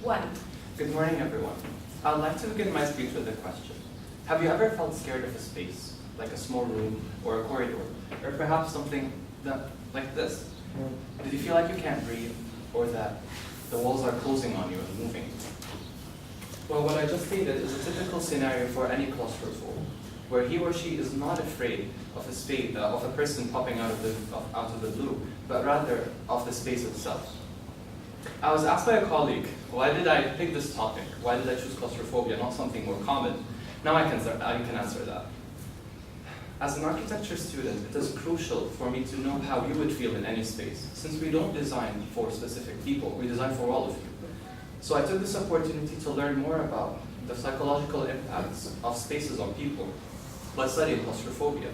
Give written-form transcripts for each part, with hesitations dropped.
1. Good morning, everyone. I'd like to begin my speech with a question. Have you ever felt scared of a space, like a small room or a corridor, or perhaps something like this? Did you feel like you can't breathe, or that the walls are closing on you and moving? Well, what I just stated is a typical scenario for any claustrophobe, where he or she is not afraid of a person popping out of the blue, but rather of the space itself. I was asked by a colleague, why did I pick this topic? Why did I choose claustrophobia, not something more common? Now I can answer that. As an architecture student, it is crucial for me to know how you would feel in any space, since we don't design for specific people, we design for all of you. So I took this opportunity to learn more about the psychological impacts of spaces on people by studying claustrophobia.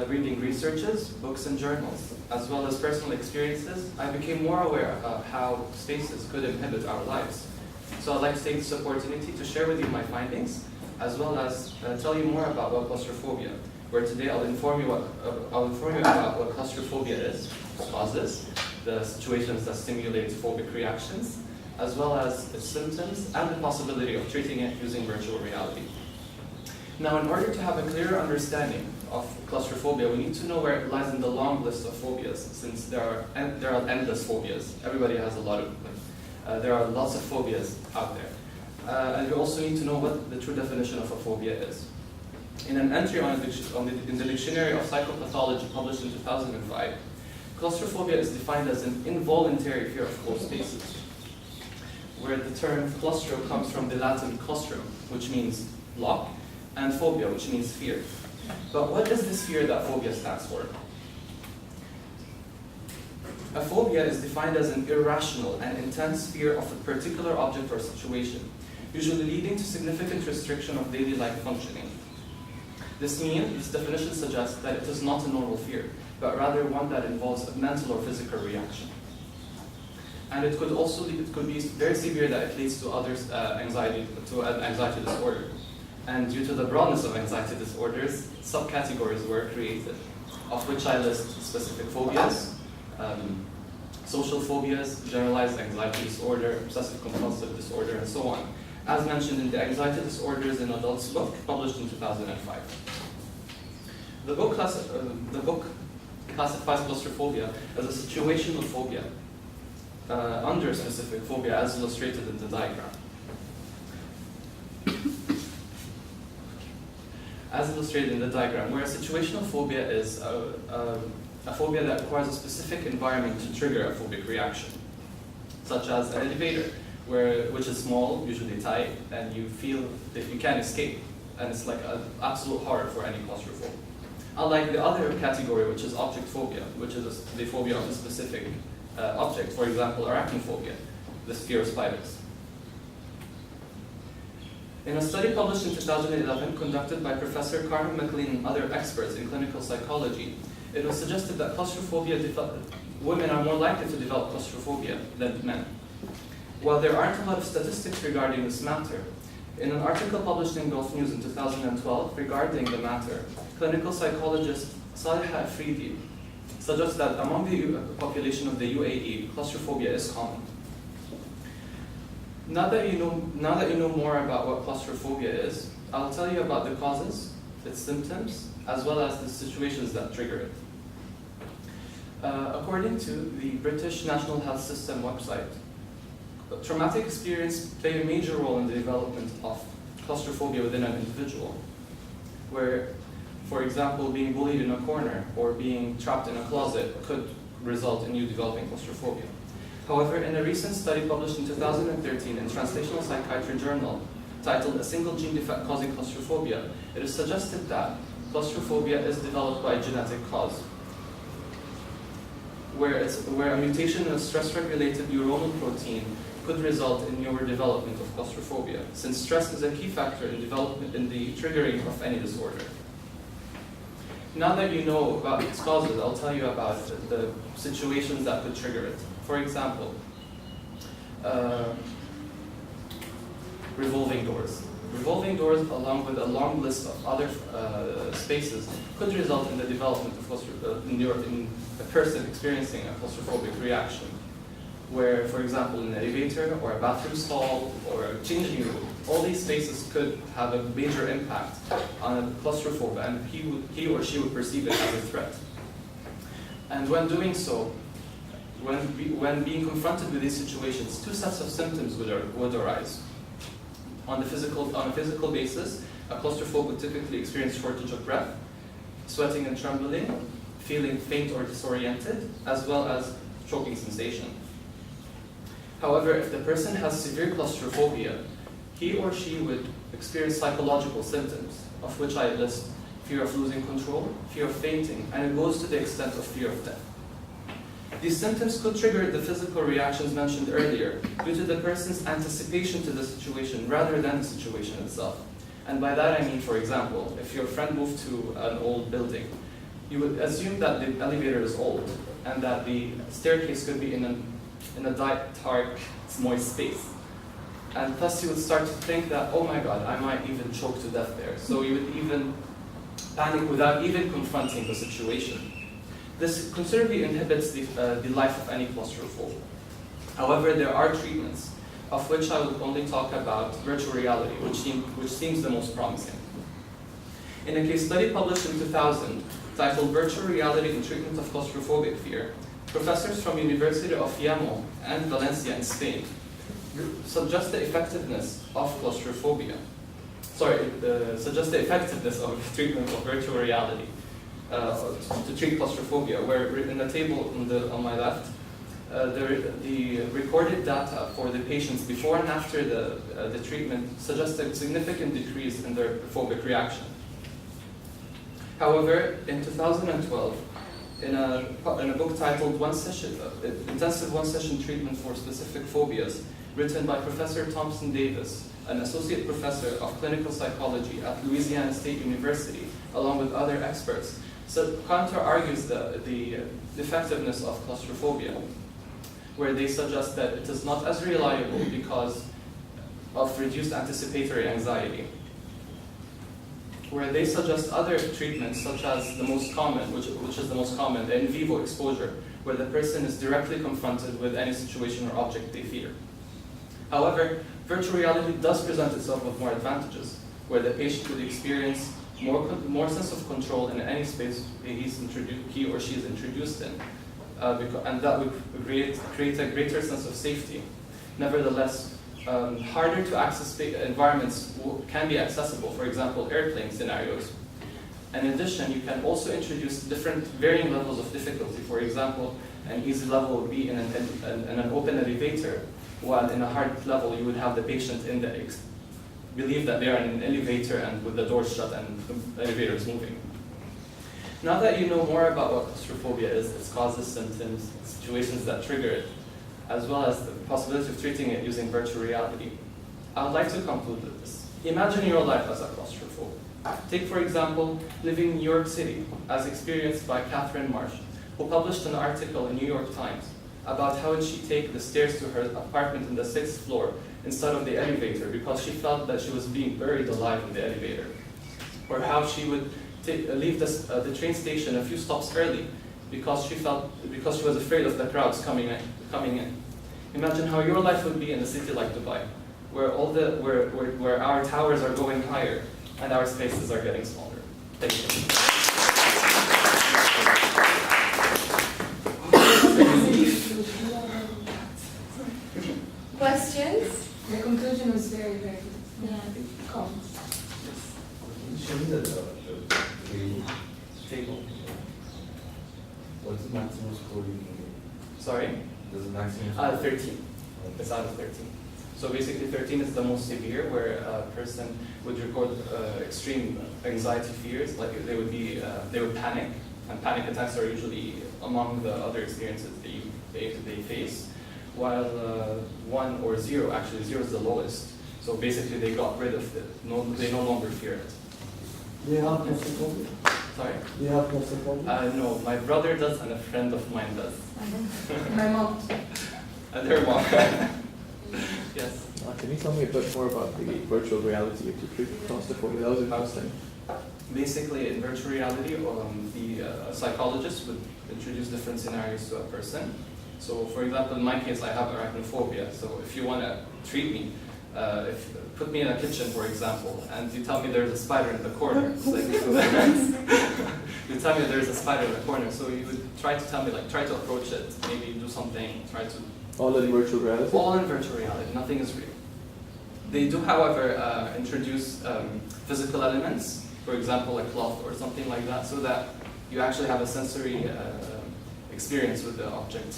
Reading researches, books and journals, as well as personal experiences, I became more aware about how spaces could inhibit our lives. So I'd like to take this opportunity to share with you my findings, as well as tell you more about what claustrophobia, where today I'll inform you about what claustrophobia is, its causes, the situations that stimulate phobic reactions, as well as its symptoms and the possibility of treating it using virtual reality. Now, in order to have a clearer understanding of claustrophobia, we need to know where it lies in the long list of phobias, since there are endless phobias. Everybody has a lot of them. There are lots of phobias out there. And we also need to know what the true definition of a phobia is. In an entry in the Dictionary of Psychopathology published in 2005, claustrophobia is defined as an involuntary fear of closed spaces, where the term claustro comes from the Latin claustrum, which means lock, and phobia, which means fear. But what is this fear that phobia stands for? A phobia is defined as an irrational and intense fear of a particular object or situation, usually leading to significant restriction of daily life functioning. This definition suggests that it is not a normal fear, but rather one that involves a mental or physical reaction. And it could be very severe that it leads to an anxiety disorder. And due to the broadness of anxiety disorders, subcategories were created, of which I list specific phobias, social phobias, generalized anxiety disorder, obsessive-compulsive disorder, and so on, as mentioned in the Anxiety Disorders in Adults book, published in 2005. The book classifies claustrophobia as a situational phobia under specific phobia, as illustrated in the diagram. As illustrated in the diagram, where a situational phobia is a phobia that requires a specific environment to trigger a phobic reaction, such as an elevator, which is small, usually tight, and you feel that you can't escape, and it's like an absolute horror for any claustrophobe. Unlike the other category, which is object phobia, which is the phobia of a specific object, for example, arachnophobia, the fear of spiders. In a study published in 2011, conducted by Professor Carmen McLean and other experts in clinical psychology, it was suggested that women are more likely to develop claustrophobia than men. While there aren't a lot of statistics regarding this matter, in an article published in Gulf News in 2012 regarding the matter, clinical psychologist Saliha Afridi suggests that among the population of the UAE, claustrophobia is common. Now that you know more about what claustrophobia is, I'll tell you about the causes, its symptoms, as well as the situations that trigger it. According to the British National Health System website, traumatic experience play a major role in the development of claustrophobia within an individual, where, for example, being bullied in a corner or being trapped in a closet could result in you developing claustrophobia. However, in a recent study published in 2013 in Translational Psychiatry Journal, titled A Single Gene Defect Causing Claustrophobia, it is suggested that claustrophobia is developed by a genetic cause, where a mutation in a stress-regulated neuronal protein could result in neurodevelopment of claustrophobia, since stress is a key factor in the triggering of any disorder. Now that you know about its causes, I'll tell you about the situations that could trigger it. For example, revolving doors. Revolving doors, along with a long list of other spaces, could result in the development of in a person experiencing a claustrophobic reaction. where, for example, an elevator or a bathroom stall or a changing room, all these spaces could have a major impact on claustrophobia, and he or she would perceive it as a threat. And when doing so, when being confronted with these situations, two sets of symptoms would arise. On a physical basis, a claustrophobe would typically experience shortage of breath, sweating and trembling, feeling faint or disoriented, as well as choking sensation. However, if the person has severe claustrophobia, he or she would experience psychological symptoms, of which I list fear of losing control, fear of fainting, and it goes to the extent of fear of death. These symptoms could trigger the physical reactions mentioned earlier due to the person's anticipation to the situation rather than the situation itself. And by that I mean, for example, if your friend moved to an old building, you would assume that the elevator is old and that the staircase could be in a dark, moist space. And thus you would start to think that, oh my God, I might even choke to death there. So you would even panic without even confronting the situation. This considerably inhibits the life of any claustrophobe. However, there are treatments, of which I will only talk about virtual reality, which seems the most promising. In a case study published in 2000, titled Virtual Reality in Treatment of Claustrophobic Fear, professors from University of Fiamma and Valencia in Spain suggest the effectiveness of treatment of virtual reality to treat claustrophobia, where in the table on my left, the recorded data for the patients before and after the treatment suggests a significant decrease in their phobic reaction. However, in 2012, in a book titled Intensive One-Session Treatment for Specific Phobias, written by Professor Thompson Davis, an associate professor of clinical psychology at Louisiana State University, along with other experts, counter-argues the effectiveness of claustrophobia, where they suggest that it is not as reliable because of reduced anticipatory anxiety, where they suggest other treatments such as the most common, which is the most common, the in vivo exposure, where the person is directly confronted with any situation or object they fear. However, virtual reality does present itself with more advantages, where the patient would experience more sense of control in any space he or she is introduced in, and that would create a greater sense of safety. Nevertheless, harder to access environments can be accessible, for example, airplane scenarios. In addition, you can also introduce different varying levels of difficulty. For example, an easy level would be in an open elevator, while in a hard level you would have the patient believe that they are in an elevator and with the door shut and the elevator is moving. Now that you know more about what claustrophobia is, its causes, symptoms, situations that trigger it, as well as the possibility of treating it using virtual reality, I would like to conclude with this. Imagine your life as a claustrophobe. Take, for example, living in New York City, as experienced by Catherine Marsh, who published an article in New York Times about how would she take the stairs to her apartment in the 6th floor instead of the elevator because she felt that she was being buried alive in the elevator. Or how she would leave the train station a few stops early because she was afraid of the crowds coming in. Imagine how your life would be in a city like Dubai, where our towers are going higher and our spaces are getting smaller. Thank you. Questions? The conclusion was very, very good. Yeah. Calm. Show me the Table. What's the maximum score you can get? Sorry? There's a maximum 13. It's out of 13. So basically 13 is the most severe, where a person would record extreme anxiety fears, like they would panic, and panic attacks are usually among the other experiences they face, while 1 or 0, actually 0 is the lowest. So basically they got rid of it, they no longer fear it. Do you have claustrophobia? Sorry? Do you have claustrophobia? No, my brother does and a friend of mine does. My mom. And her mom. Yes. Can you tell me a bit more about the virtual reality of the treatment claustrophobia? That was interesting. Basically, in virtual reality, the psychologist would introduce different scenarios to a person, So for example, in my case, I have arachnophobia. So if you want to treat me, put me in a kitchen, for example, and you tell me there's a spider in the corner. It's like, you tell me there's a spider in the corner, so you would try to tell me, like, try to approach it, maybe do something, try to... All in virtual reality? All in virtual reality, nothing is real. They do, however, introduce physical elements, for example, a cloth or something like that, so that you actually have a sensory experience with the object,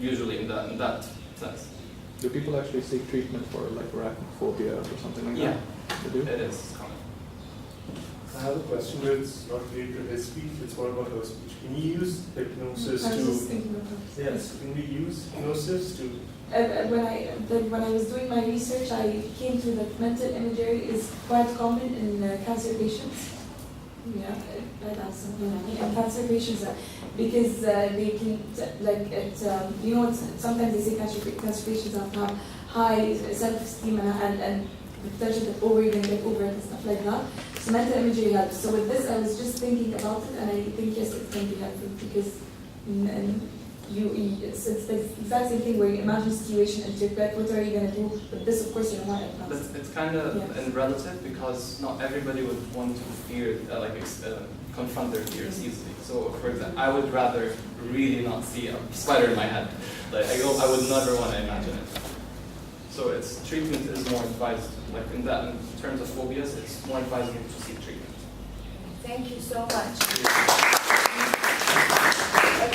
usually in that sense. Do people actually seek treatment for like arachnophobia or something like Yeah, that? They do? it is common. I have a question, but it's not related to his speech, it's more about her speech. Can you use hypnosis I was just to... thinking about that. Yes, can we use hypnosis to... When I was doing my research, I came to that mental imagery is quite common in cancer patients. Yeah, that's something I mean. And cancer patients, because they can, you know, sometimes they say cancer patients have to have high self-esteem and the potential that you're going to get over it and stuff like that. So mental imagery helps. So with this, I was just thinking about it, and I think yes, it can be helpful because it's the exact same thing where you imagine a situation, interpret what are you going to do, but this, of course, you don't want it. It's kind of relative because not everybody would want to confront their fears easily. So, for example, I would rather really not see a spider in my head. Like I would never want to imagine it. So, its treatment is more advised. Like in terms of phobias, it's more advisable to seek treatment. Thank you so much.